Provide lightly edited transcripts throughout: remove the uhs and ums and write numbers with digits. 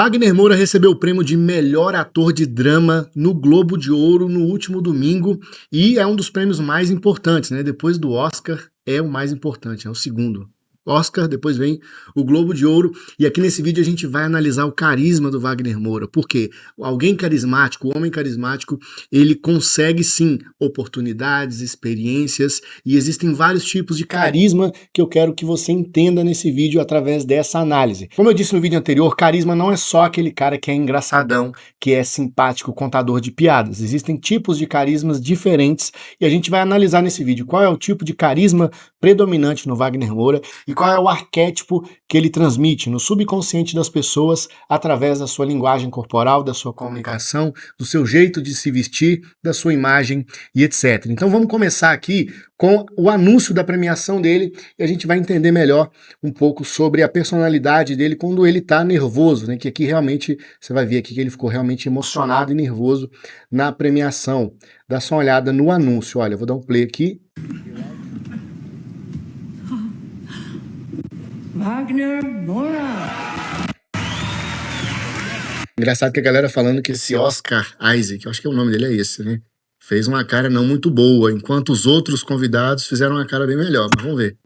Wagner Moura recebeu o prêmio de melhor ator de drama no Globo de Ouro no último domingo e é um dos prêmios mais importantes, né? Depois do Oscar, é o mais importante, é o segundo. Oscar, depois vem o Globo de Ouro, e aqui nesse vídeo a gente vai analisar o carisma do Wagner Moura, porque alguém carismático, o homem carismático, ele consegue sim oportunidades, experiências, e existem vários tipos de carisma que eu quero que você entenda nesse vídeo através dessa análise. Como eu disse no vídeo anterior, carisma não é só aquele cara que é engraçadão, que é simpático, contador de piadas. Existem tipos de carismas diferentes e a gente vai analisar nesse vídeo qual é o tipo de carisma predominante no Wagner Moura e qual é o arquétipo que ele transmite no subconsciente das pessoas através da sua linguagem corporal, da sua comunicação, do seu jeito de se vestir, da sua imagem e etc. Então vamos começar aqui com o anúncio da premiação dele e a gente vai entender melhor um pouco sobre a personalidade dele quando ele tá nervoso, né? Que aqui realmente, você vai ver aqui que ele ficou realmente emocionado e nervoso na premiação. Dá só uma olhada no anúncio, olha, eu vou dar um play aqui. Wagner Moura. Engraçado que a galera falando que esse Oscar Isaac, eu acho que o nome dele é esse, né? Fez uma cara não muito boa, enquanto os outros convidados fizeram uma cara bem melhor, mas vamos ver.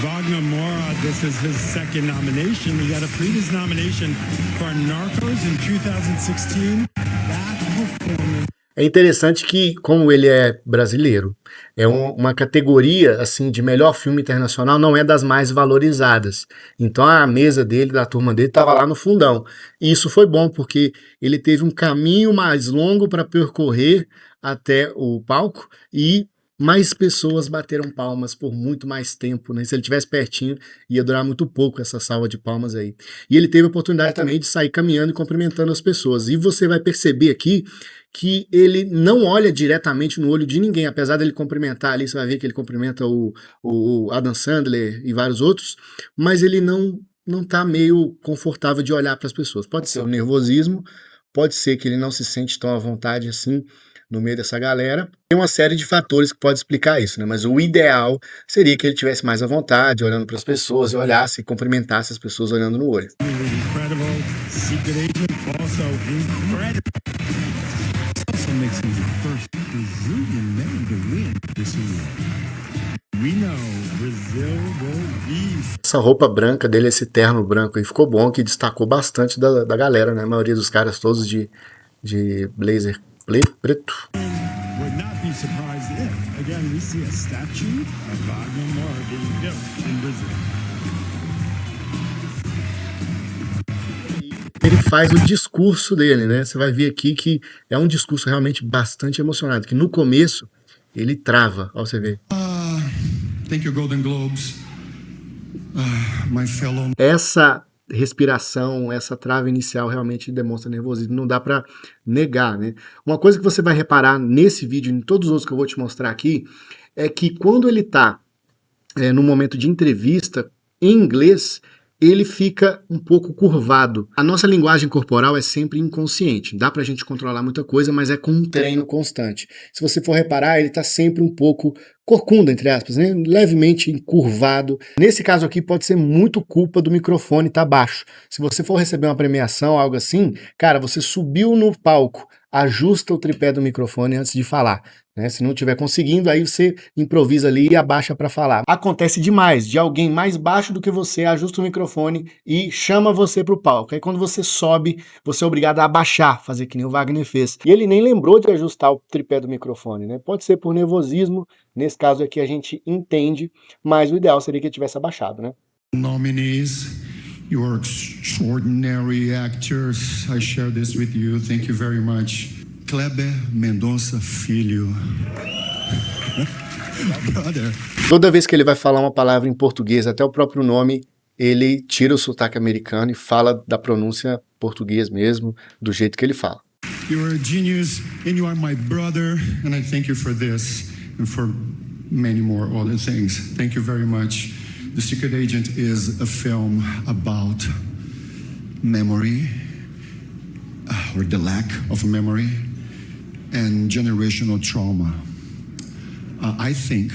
Wagner Moura, this is his second nomination. He got a previous nomination for Narcos in 2016. That performance. É interessante que, como ele é brasileiro, é uma categoria assim de melhor filme internacional, não é das mais valorizadas. Então a mesa dele, da turma dele, estava lá no fundão. E isso foi bom, porque ele teve um caminho mais longo para percorrer até o palco e mais pessoas bateram palmas por muito mais tempo, né? Se ele estivesse pertinho, ia durar muito pouco essa salva de palmas aí. E ele teve a oportunidade também de sair caminhando e cumprimentando as pessoas. E você vai perceber aqui que ele não olha diretamente no olho de ninguém, apesar dele cumprimentar ali, você vai ver que ele cumprimenta o Adam Sandler e vários outros, mas ele não tá meio confortável de olhar para as pessoas. Pode ser o nervosismo, pode ser que ele não se sente tão à vontade assim no meio dessa galera. Tem uma série de fatores que pode explicar isso, né? Mas o ideal seria que ele tivesse mais à vontade, olhando para as pessoas, e olhasse e cumprimentasse as pessoas olhando no olho. Incredible. Secret Agent also incredible. Also makes him the first Brazilian man to win this award. We know Brazil will be. Essa roupa branca dele, esse terno branco aí, ficou bom, que destacou bastante da galera, né? A maioria dos caras todos de blazer preto. Would not be surprised if, again, we see a statue of Wagner Moura being built in Brazil. Ele faz o discurso dele, né? Você vai ver aqui que é um discurso realmente bastante emocionado, que no começo ele trava, ó, você vê. Thank you, Golden Globes. My fellow. Essa respiração, essa trava inicial realmente demonstra nervosismo, não dá pra negar, né? Uma coisa que você vai reparar nesse vídeo e em todos os outros que eu vou te mostrar aqui, é que quando ele tá no momento de entrevista em inglês, ele fica um pouco curvado. A nossa linguagem corporal é sempre inconsciente. Dá pra gente controlar muita coisa, mas é com um treino constante. Se você for reparar, ele tá sempre um pouco corcunda, entre aspas, né? Levemente encurvado. Nesse caso aqui pode ser muito culpa do microfone tá baixo. Se você for receber uma premiação, algo assim, cara, você subiu no palco, ajusta o tripé do microfone antes de falar, né? Se não estiver conseguindo, aí você improvisa ali e abaixa para falar. Acontece demais, de alguém mais baixo do que você ajusta o microfone e chama você para o palco. Aí quando você sobe, você é obrigado a abaixar, fazer que nem o Wagner fez. E ele nem lembrou de ajustar o tripé do microfone, né? Pode ser por nervosismo, nesse caso aqui a gente entende, mas o ideal seria que ele tivesse abaixado, né? Nominees, you are extraordinary actors. I share this with you. Thank you very much. Kleber Mendonça Filho. Brother. Toda vez que ele vai falar uma palavra em português, até o próprio nome, ele tira o sotaque americano e fala da pronúncia português mesmo, do jeito que ele fala. You are a genius and you are my brother, and I thank you for this and for many more other things. Thank you very much. The Secret Agent is a film about memory, or the lack of memory, and generational trauma. I think.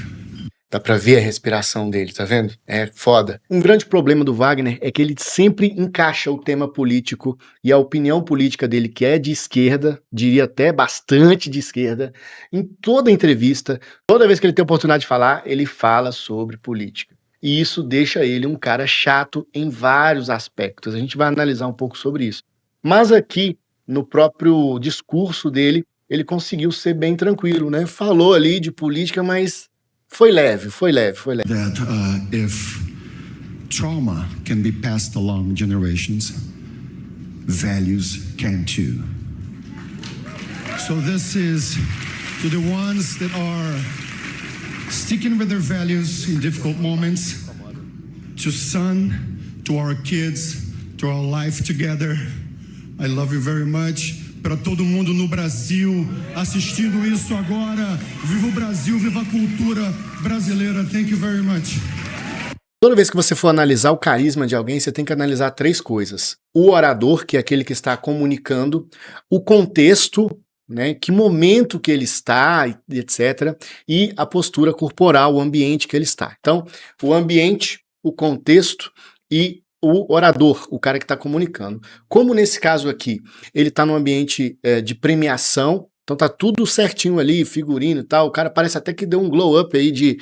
Dá pra ver a respiração dele, tá vendo? É foda. Um grande problema do Wagner é que ele sempre encaixa o tema político e a opinião política dele, que é de esquerda, diria até bastante de esquerda, em toda entrevista, toda vez que ele tem a oportunidade de falar, ele fala sobre política. E isso deixa ele um cara chato em vários aspectos. A gente vai analisar um pouco sobre isso. Mas aqui, no próprio discurso dele, ele conseguiu ser bem tranquilo, né? Falou ali de política, mas foi leve. That if trauma can be passed along generations, values can too. So this is to the ones that are sticking with their values in difficult moments, to son, to our kids, to our life together. I love you very much. Para todo mundo no Brasil assistindo isso agora, viva o Brasil, viva a cultura brasileira. Thank you very much. Toda vez que você for analisar o carisma de alguém, você tem que analisar 3 coisas. O orador, que é aquele que está comunicando, o contexto, né, que momento que ele está, etc. E a postura corporal, o ambiente que ele está. Então, o ambiente, o contexto e o orador, o cara que está comunicando. Como nesse caso aqui, ele está num ambiente de premiação, então tá tudo certinho ali, figurino e tal, o cara parece até que deu um glow up aí de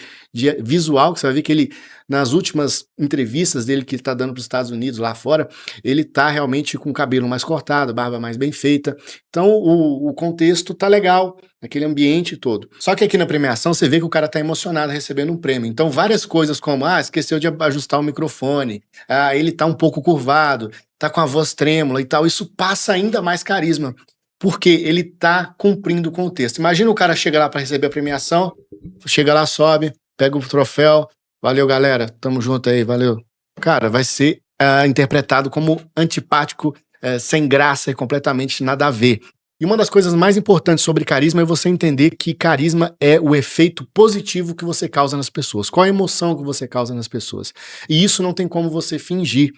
visual, que você vai ver que ele, nas últimas entrevistas dele que ele tá dando para os Estados Unidos, lá fora, ele tá realmente com o cabelo mais cortado, barba mais bem feita, então o contexto tá legal, aquele ambiente todo. Só que aqui na premiação você vê que o cara tá emocionado recebendo um prêmio, então várias coisas como, esqueceu de ajustar o microfone, ele tá um pouco curvado, tá com a voz trêmula e tal, isso passa ainda mais carisma, porque ele tá cumprindo o contexto. Imagina o cara chega lá para receber a premiação, chega lá, sobe, pega o troféu, valeu galera, tamo junto aí, valeu. Cara, vai ser interpretado como antipático, sem graça e completamente nada a ver. E uma das coisas mais importantes sobre carisma é você entender que carisma é o efeito positivo que você causa nas pessoas. Qual a emoção que você causa nas pessoas? E isso não tem como você fingir.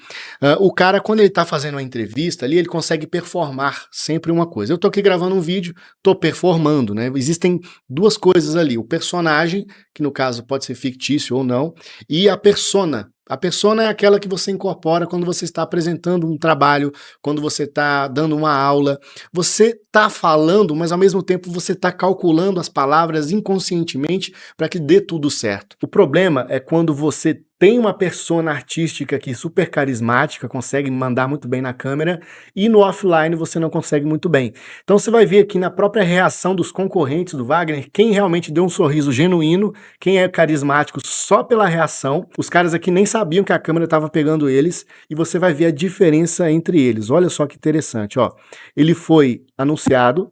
O cara, quando ele tá fazendo uma entrevista ali, ele consegue performar sempre uma coisa. Eu tô aqui gravando um vídeo, tô performando, né? Existem 2 coisas ali. O personagem, que no caso pode ser fictício ou não, e a persona. A persona é aquela que você incorpora quando você está apresentando um trabalho, quando você está dando uma aula. Você está falando, mas ao mesmo tempo você está calculando as palavras inconscientemente para que dê tudo certo. O problema é quando você tem uma persona artística aqui super carismática, consegue mandar muito bem na câmera, e no offline você não consegue muito bem. Então você vai ver aqui na própria reação dos concorrentes do Wagner, quem realmente deu um sorriso genuíno, quem é carismático só pela reação. Os caras aqui nem sabiam que a câmera estava pegando eles, e você vai ver a diferença entre eles. Olha só que interessante, ó. Ele foi anunciado,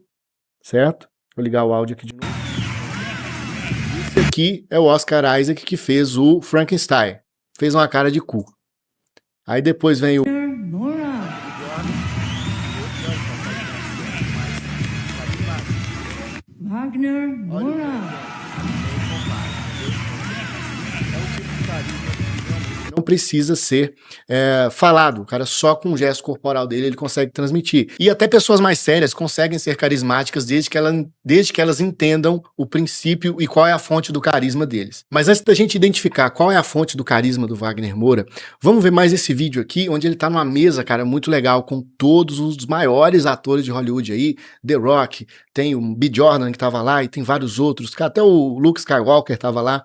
certo? Vou ligar o áudio aqui de novo. Esse aqui é o Oscar Isaac que fez o Frankenstein. Fez uma cara de cu. Aí depois vem o Nora. Wagner Nora. não precisa ser falado, o cara só com o gesto corporal dele ele consegue transmitir. E até pessoas mais sérias conseguem ser carismáticas desde que elas entendam o princípio e qual é a fonte do carisma deles. Mas antes da gente identificar qual é a fonte do carisma do Wagner Moura, vamos ver mais esse vídeo aqui, onde ele tá numa mesa, cara, muito legal, com todos os maiores atores de Hollywood aí, The Rock, tem o B. Jordan que tava lá, e tem vários outros, até o Luke Skywalker tava lá.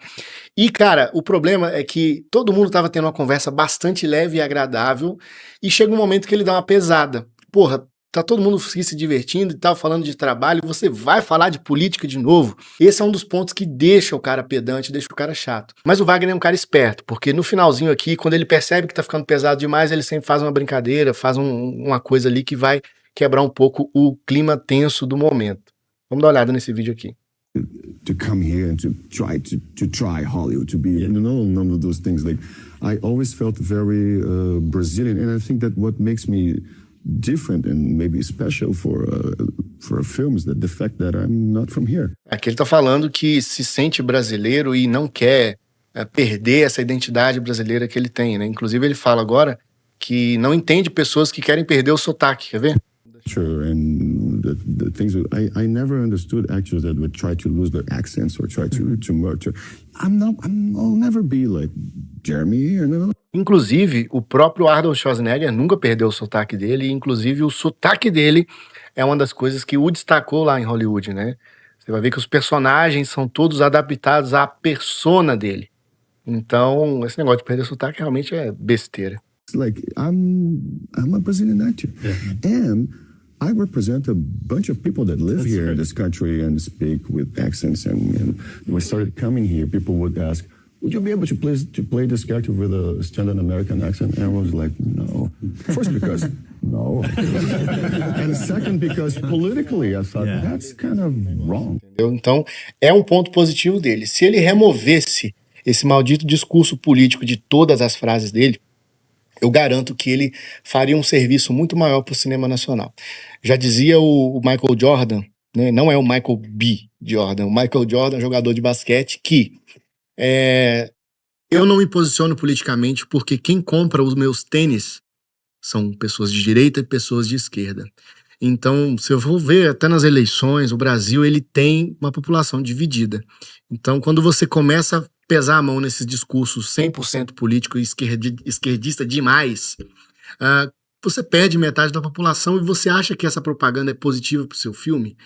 E, cara, o problema é que todo mundo tava tendo uma conversa bastante leve e agradável, e chega um momento que ele dá uma pesada. Porra, tá todo mundo se divertindo e tal, falando de trabalho, você vai falar de política de novo? Esse é um dos pontos que deixa o cara pedante, deixa o cara chato. Mas o Wagner é um cara esperto, porque no finalzinho aqui, quando ele percebe que tá ficando pesado demais, ele sempre faz uma brincadeira, faz uma coisa ali que vai quebrar um pouco o clima tenso do momento. Vamos dar uma olhada nesse vídeo aqui. To come here and to try Hollywood, to be, none of those things. Like, I always felt very Brazilian, and I think that what makes me different and maybe special for a film is that the fact that I'm not from here. Aqui ele tá falando que se sente brasileiro e não quer perder essa identidade brasileira que ele tem, né? Inclusive ele fala agora que não entende pessoas que querem perder o sotaque, quer ver? Sure, and the things. I never understood actors that would try to lose their accents or try to murder. I'll never be like Jeremy, you know. Inclusive, o próprio Arnold Schwarzenegger nunca perdeu o sotaque dele, e inclusive o sotaque dele é uma das coisas que o destacou lá em Hollywood, né? Você vai ver que os personagens são todos adaptados à persona dele. Então, esse negócio de perder o sotaque realmente é besteira. It's like I'm a Brazilian actor, and I represent a bunch of people that live here in this country and speak with accents. And when we started coming here, people would ask, "Would you be able to play this character with a standard American accent?" And I was like, "No." First, because no, and second, because politically, I thought that's kind of wrong. Entendeu? Então, é um ponto positivo dele. Se ele removesse esse maldito discurso político de todas as frases dele, eu garanto que ele faria um serviço muito maior para o cinema nacional. Já dizia o Michael Jordan, né? Não é o Michael B. Jordan, o Michael Jordan, jogador de basquete, que eu não me posiciono politicamente porque quem compra os meus tênis são pessoas de direita e pessoas de esquerda. Então, se eu for ver até nas eleições, o Brasil ele tem uma população dividida. Então, quando você começa a pesar a mão nesses discursos 100% político e esquerdista demais, você perde metade da população e você acha que essa propaganda é positiva para o seu filme.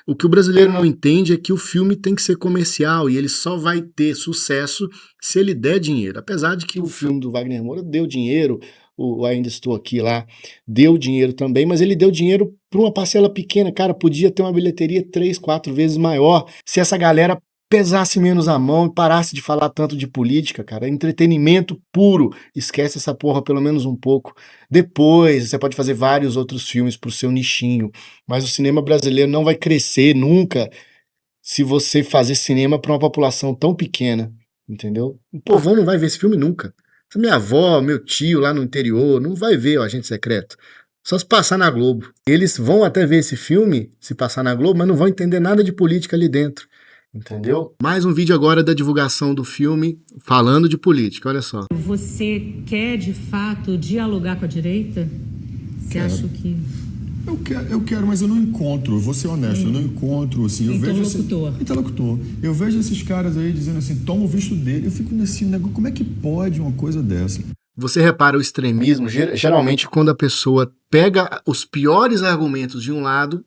O que o brasileiro não entende é que o filme tem que ser comercial e ele só vai ter sucesso se ele der dinheiro. Apesar de que o filme do Wagner Moura deu dinheiro, o Ainda Estou Aqui lá deu dinheiro também, mas ele deu dinheiro para uma parcela pequena. Cara, podia ter uma bilheteria 3, 4 vezes maior se essa galera pesasse menos a mão e parasse de falar tanto de política, cara. Entretenimento puro. Esquece essa porra pelo menos um pouco. Depois, você pode fazer vários outros filmes pro seu nichinho, mas o cinema brasileiro não vai crescer nunca se você fazer cinema para uma população tão pequena, entendeu? O povão não vai ver esse filme nunca. Minha avó, meu tio lá no interior, não vai ver o Agente Secreto. Só se passar na Globo. Eles vão até ver esse filme, se passar na Globo, mas não vão entender nada de política ali dentro. Entendeu? Mais um vídeo agora da divulgação do filme falando de política, olha só. Você quer, de fato, dialogar com a direita? Você acha que... Eu quero, mas eu não encontro, vou ser honesto, eu não encontro, assim, eu vejo... Interlocutor. Eu vejo esses caras aí dizendo assim, toma o visto dele, eu fico nesse negócio, como é que pode uma coisa dessa? Você repara o extremismo, geralmente quando a pessoa pega os piores argumentos de um lado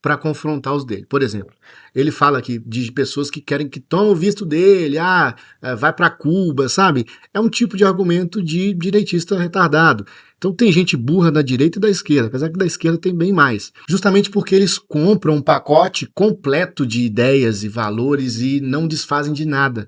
para confrontar os dele. Por exemplo, ele fala aqui de pessoas que querem que tome o visto dele, vai para Cuba, sabe? É um tipo de argumento de direitista retardado. Então tem gente burra da direita e da esquerda, apesar que da esquerda tem bem mais. Justamente porque eles compram um pacote completo de ideias e valores e não desfazem de nada,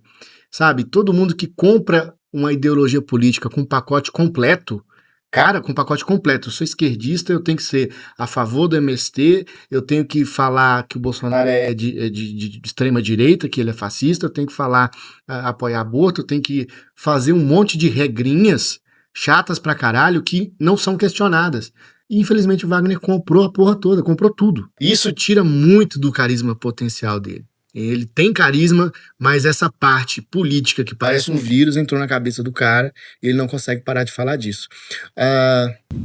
sabe? Todo mundo que compra uma ideologia política com um pacote completo, cara, com pacote completo, eu sou esquerdista, eu tenho que ser a favor do MST, eu tenho que falar que o Bolsonaro é de extrema direita, que ele é fascista, eu tenho que falar, apoiar aborto, eu tenho que fazer um monte de regrinhas chatas pra caralho que não são questionadas. E infelizmente o Wagner comprou a porra toda, comprou tudo. Isso tira muito do carisma potencial dele. Ele tem carisma, mas essa parte política que parece um vírus entrou na cabeça do cara e ele não consegue parar de falar disso.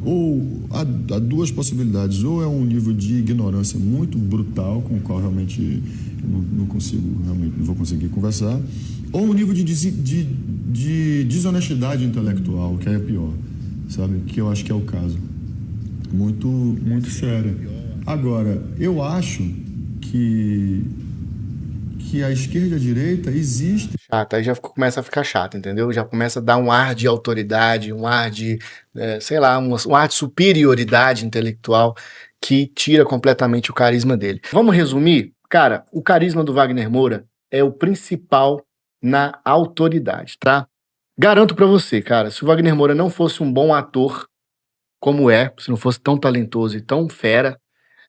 Ou há duas possibilidades, ou é um nível de ignorância muito brutal, com o qual realmente não vou conseguir conversar, ou um nível de desonestidade intelectual, que é pior, sabe? Que eu acho que é o caso. Muito, muito sério. Agora, eu acho que a esquerda e a direita existe. Chato, aí já começa a ficar chato, entendeu? Já começa a dar um ar de autoridade, um ar de, um ar de superioridade intelectual que tira completamente o carisma dele. Vamos resumir? Cara, o carisma do Wagner Moura é o principal na autoridade, tá? Garanto pra você, cara, se o Wagner Moura não fosse um bom ator, como se não fosse tão talentoso e tão fera,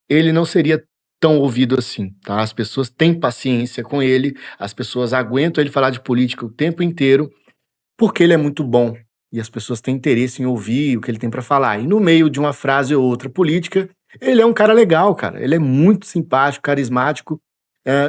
ele não seria tão ouvido assim, tá? As pessoas têm paciência com ele, as pessoas aguentam ele falar de política o tempo inteiro, porque ele é muito bom, e as pessoas têm interesse em ouvir o que ele tem pra falar. E no meio de uma frase ou outra política, ele é um cara legal, cara. Ele é muito simpático, carismático,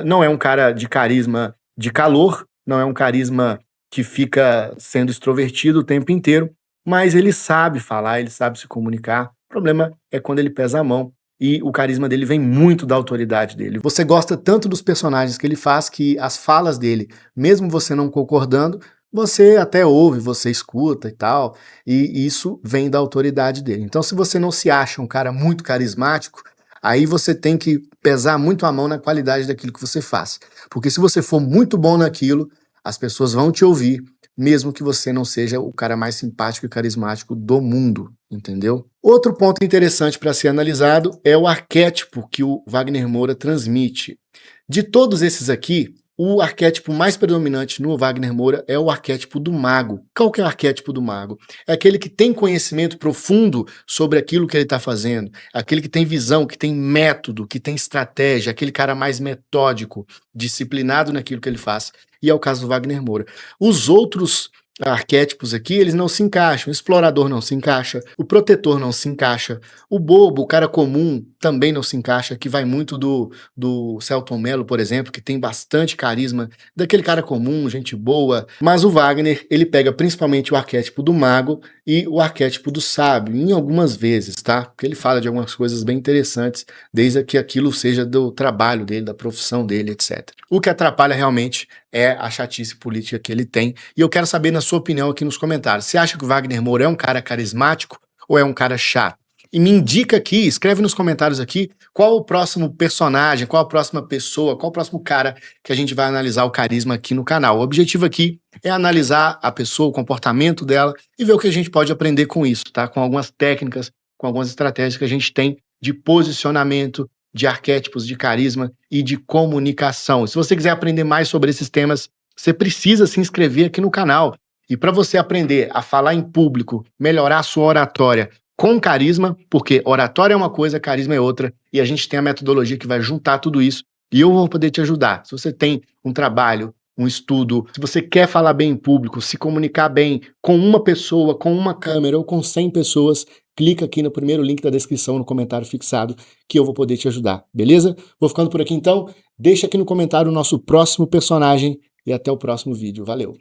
não é um cara de carisma de calor, não é um carisma que fica sendo extrovertido o tempo inteiro, mas ele sabe falar, ele sabe se comunicar. O problema é quando ele pesa a mão. e o carisma dele vem muito da autoridade dele. Você gosta tanto dos personagens que ele faz que as falas dele, mesmo você não concordando, você até ouve, você escuta e tal, e isso vem da autoridade dele. Então, se você não se acha um cara muito carismático, aí você tem que pesar muito a mão na qualidade daquilo que você faz. Porque se você for muito bom naquilo, as pessoas vão te ouvir, mesmo que você não seja o cara mais simpático e carismático do mundo, entendeu? Outro ponto interessante para ser analisado é o arquétipo que o Wagner Moura transmite. De todos esses aqui, o arquétipo mais predominante no Wagner Moura é o arquétipo do mago. Qual que é o arquétipo do mago? É aquele que tem conhecimento profundo sobre aquilo que ele está fazendo, aquele que tem visão, que tem método, que tem estratégia, aquele cara mais metódico, disciplinado naquilo que ele faz. E é o caso do Wagner Moura. Os outros arquétipos aqui, eles não se encaixam. O explorador não se encaixa, o protetor não se encaixa, o bobo, o cara comum também não se encaixa, que vai muito do Selton Mello, por exemplo, que tem bastante carisma, daquele cara comum, gente boa. Mas o Wagner, ele pega principalmente o arquétipo do mago e o arquétipo do sábio, em algumas vezes, tá? Porque ele fala de algumas coisas bem interessantes, desde que aquilo seja do trabalho dele, da profissão dele, etc. O que atrapalha realmente é a chatice política que ele tem. E eu quero saber, na sua opinião, aqui nos comentários. Você acha que o Wagner Moura é um cara carismático ou é um cara chato? E me indica aqui, escreve nos comentários aqui, qual o próximo personagem, qual a próxima pessoa, qual o próximo cara que a gente vai analisar o carisma aqui no canal. O objetivo aqui é analisar a pessoa, o comportamento dela e ver o que a gente pode aprender com isso, tá? Com algumas técnicas, com algumas estratégias que a gente tem de posicionamento, de arquétipos, de carisma e de comunicação. Se você quiser aprender mais sobre esses temas, você precisa se inscrever aqui no canal. E para você aprender a falar em público, melhorar a sua oratória com carisma, porque oratória é uma coisa, carisma é outra, e a gente tem a metodologia que vai juntar tudo isso, e eu vou poder te ajudar. Se você tem um trabalho, um estudo, se você quer falar bem em público, se comunicar bem com uma pessoa, com uma câmera ou com 100 pessoas, clica aqui no primeiro link da descrição, no comentário fixado, que eu vou poder te ajudar, beleza? Vou ficando por aqui então, deixa aqui no comentário o nosso próximo personagem e até o próximo vídeo. Valeu!